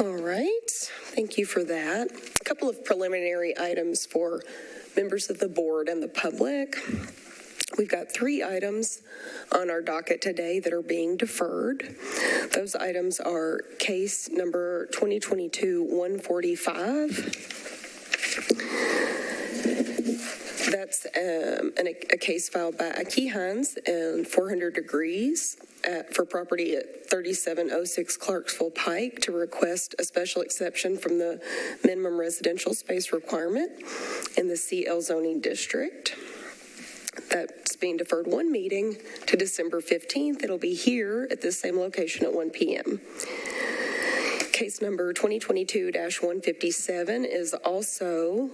All right, thank you for that. A couple of preliminary items for members of the board and the public. We've got 3 items on our docket today that are being deferred. Those items are case number 2022-145. That's a case filed by Aki Hines and 400 Degrees for property at 3706 Clarksville Pike to request a special exception from the minimum residential space requirement in the CL zoning district. That's being deferred 1 meeting to December 15th. It'll be here at this same location at 1 p.m. Case number 2022-157 is also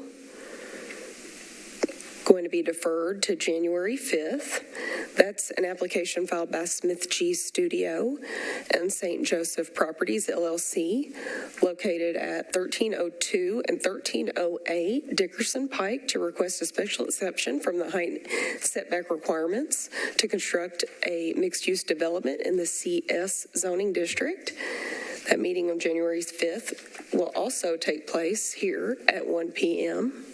going to be deferred to January 5th. That's an application filed by Smith G Studio and St. Joseph Properties, LLC, located at 1302 and 1308 Dickerson Pike to request a special exception from the height setback requirements to construct a mixed-use development in the CS zoning district. That meeting on January 5th will also take place here at 1 p.m.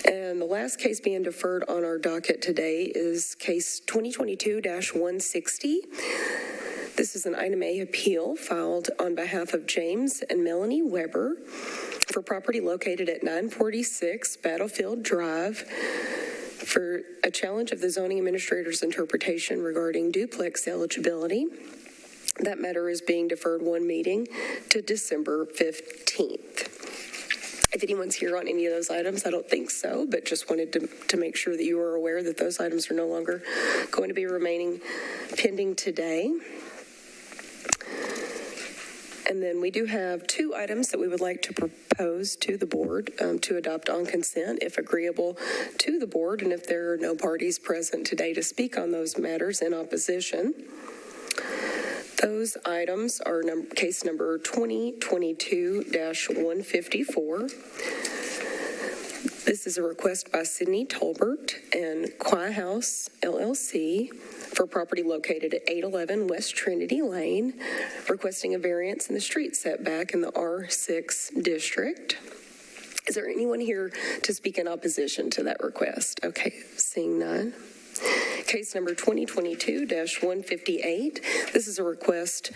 And the last case being deferred on our docket today is case 2022-160. This is an item A appeal filed on behalf of James and Melanie Weber for property located at 946 Battlefield Drive for a challenge of the zoning administrator's interpretation regarding duplex eligibility. That matter is being deferred 1 meeting to December 15th. If anyone's here on any of those items, I don't think so, but just wanted to make sure that you are aware that those items are no longer going to be remaining pending today. And then we do have 2 items that we would like to propose to the board to adopt on consent if agreeable to the board, and if there are no parties present today to speak on those matters in opposition. Those items are case number 2022-154. This is a request by Sydney Tolbert and Quai House, LLC, for property located at 811 West Trinity Lane, requesting a variance in the street setback in the R6 district. Is there anyone here to speak in opposition to that request? Okay, seeing none. Case number 2022-158. This is a request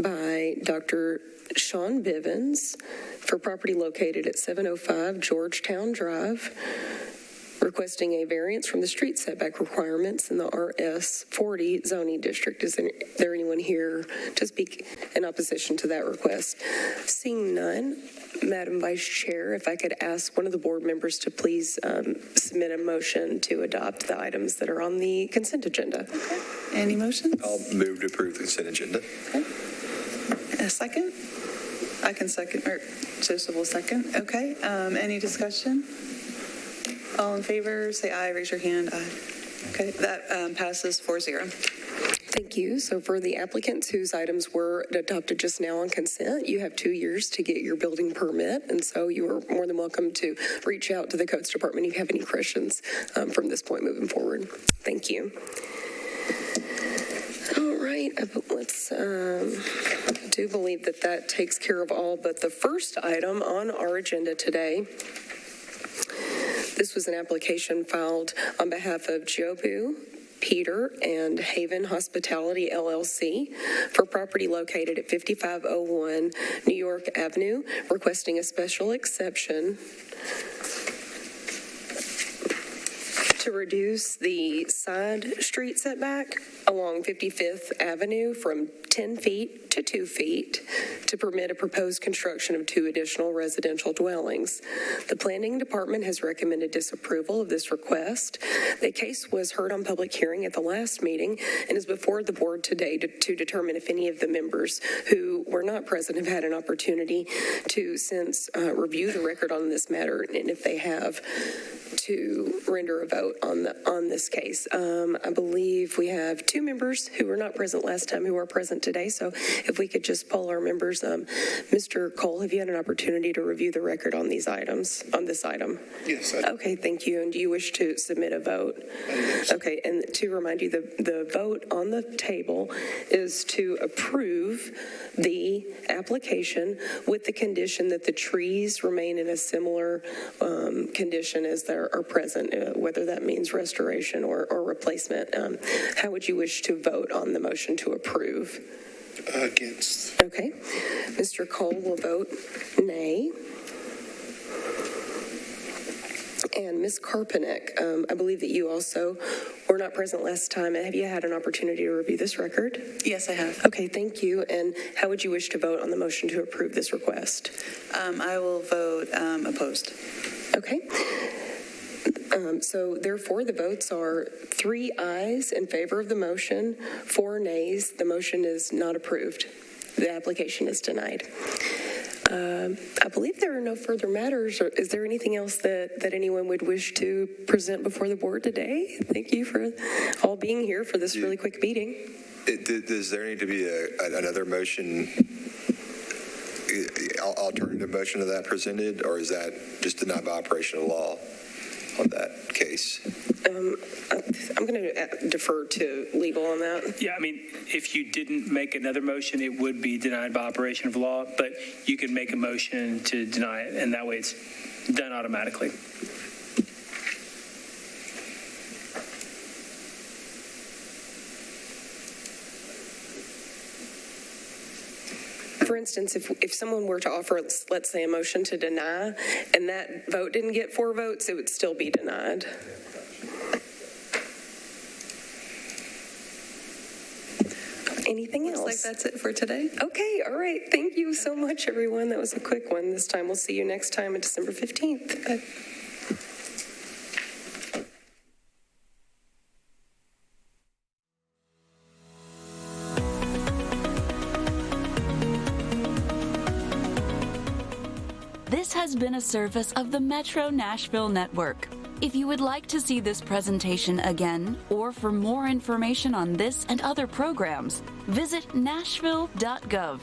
by Dr. Sean Bivens for property located at 705 Georgetown Drive, requesting a variance from the street setback requirements in the RS40 zoning district. Is there anyone here to speak in opposition to that request? Seeing none, Madam Vice Chair, if I could ask one of the board members to please submit a motion to adopt the items that are on the consent agenda. Okay. Any motions? I'll move to approve the consent agenda. Okay. A second? I can second, or Joseph will second. Okay. Any discussion? All in favor, say aye. Raise your hand. Aye. Okay. That passes 4-0. Thank you. So for the applicants whose items were adopted just now on consent, you have 2 years to get your building permit. And so you are more than welcome to reach out to the codes department if you have any questions from this point moving forward. Thank you. All right. Let's I do believe that takes care of all but the first item on our agenda today. This was an application filed on behalf of Jobu, Peter, and Haven Hospitality, LLC, for property located at 5501 New York Avenue, requesting a special exception to reduce the side street setback along 55th Avenue from 10 feet to 2 feet to permit a proposed construction of 2 additional residential dwellings. The planning department has recommended disapproval of this request. The case was heard on public hearing at the last meeting and is before the board today to determine if any of the members who were not present have had an opportunity to since review the record on this matter, and if they have, to render a vote on this case. I believe we have two members who were not present last time who are present today. So if we could just poll our members. Mr. Cole, have you had an opportunity to review the record on these items, on this item? Yes, I do. Okay, thank you. And do you wish to submit a vote? Yes. Okay, and to remind you, the vote on the table is to approve the application with the condition that the trees remain in a similar condition as they are present, whether that means restoration or replacement. How would you wish to vote on the motion to approve? Against. Okay. Mr. Cole will vote nay. And Ms. Karpanek, I believe that you also were not present last time. Have you had an opportunity to review this record? Yes, I have. Okay, thank you. And how would you wish to vote on the motion to approve this request? I will vote opposed. Okay. So therefore, the votes are 3 ayes in favor of the motion, 4 nays. The motion is not approved. The application is denied. I believe there are no further matters. Or is there anything else that anyone would wish to present before the board today? Thank you for all being here for this really quick meeting. Does there need to be another motion, alternative motion to that presented, or is that just denied by operation of law on that case? I'm going to defer to legal on that. Yeah, I mean, if you didn't make another motion, it would be denied by operation of law, but you can make a motion to deny it, and that way it's done automatically. For instance, if someone were to offer, let's say, a motion to deny, and that vote didn't get 4 votes, it would still be denied. Anything else? Looks like that's it for today. Okay, all right. Thank you so much, everyone. That was a quick one this time. We'll see you next time on December 15th. Okay. This has been a service of the Metro Nashville Network. If you would like to see this presentation again, or for more information on this and other programs, visit nashville.gov.